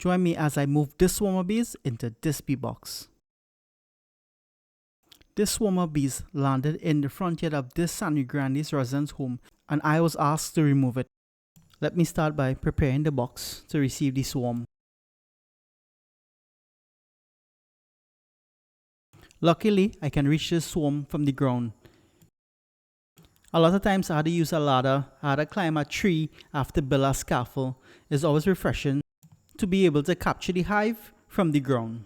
Join me as I move this swarm of bees into this bee box. This swarm of bees landed in the front yard of this Sangre Grande's residence home, and I was asked to remove it. Let me start by preparing the box to receive the swarm. Luckily, I can reach this swarm from the ground. A lot of times I had to use a ladder, I had to climb a tree, I have to build a scaffold. It's always refreshing to be able to capture the hive from the ground.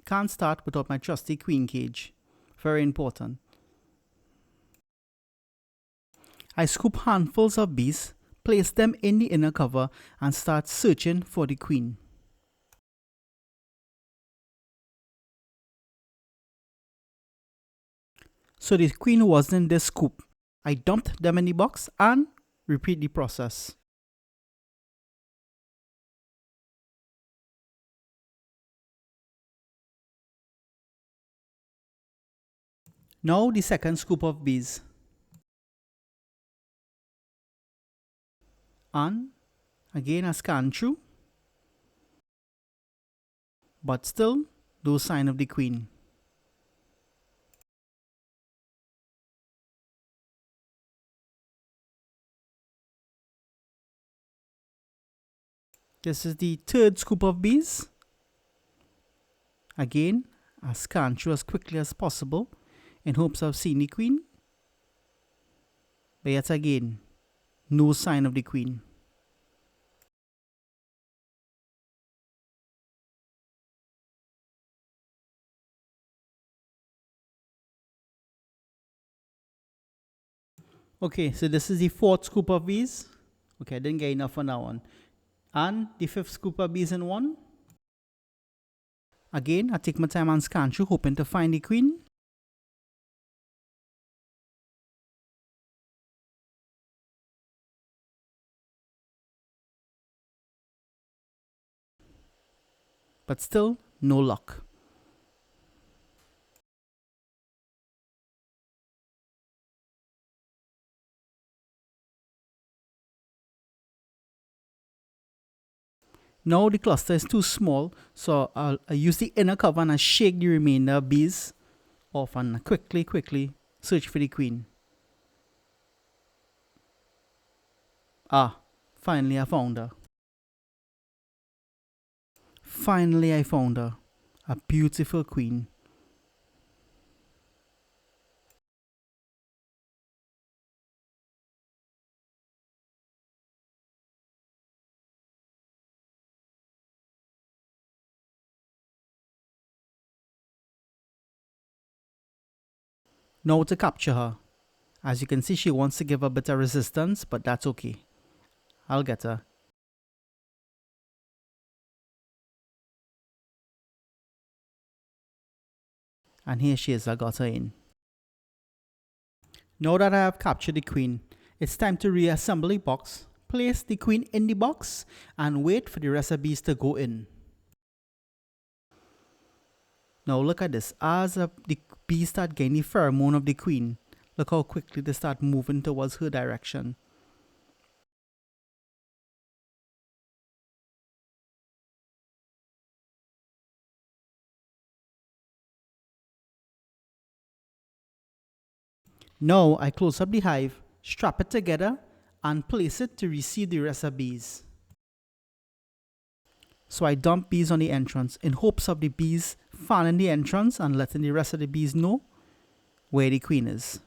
Can't start without my trusty queen cage. Very important. I scoop handfuls of bees, place them in the inner cover, and start searching for the queen. So the queen wasn't in this scoop. I dumped them in the box and repeat the process. Now the second scoop of bees. And again I scan through, but still no sign of the queen. This is the third scoop of bees. Again, I scan through as quickly as possible in hopes of seeing the queen. But yet again, no sign of the queen. Okay, so this is the fourth scoop of bees. Okay, I didn't get enough on that one. And the fifth scoop of bees in one. Again, I take my time and scan through, hoping to find the queen. But still, no luck. Now the cluster is too small, so I'll use the inner cover and I shake the remainder bees off and quickly search for the queen. Ah, finally I found her. Finally I found her. A beautiful queen. Now to capture her. As you can see, she wants to give a bit of resistance, but that's okay. I'll get her. And here she is, I got her in. Now that I have captured the queen, it's time to reassemble the box, place the queen in the box, and wait for the rest of bees to go in. Now look at this, as the bees start getting the pheromone of the queen, look how quickly they start moving towards her direction. Now I close up the hive, strap it together, and place it to receive the rest of bees. So I dump bees on the entrance in hopes of the bees fanning the entrance and letting the rest of the bees know where the queen is.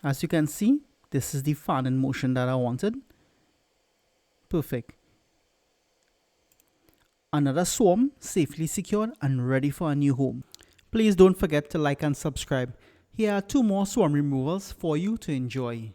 As you can see, this is the fanning motion that I wanted. Perfect. Another swarm safely secured and ready for a new home. Please don't forget to like and subscribe. Here are 2 more swarm removals for you to enjoy.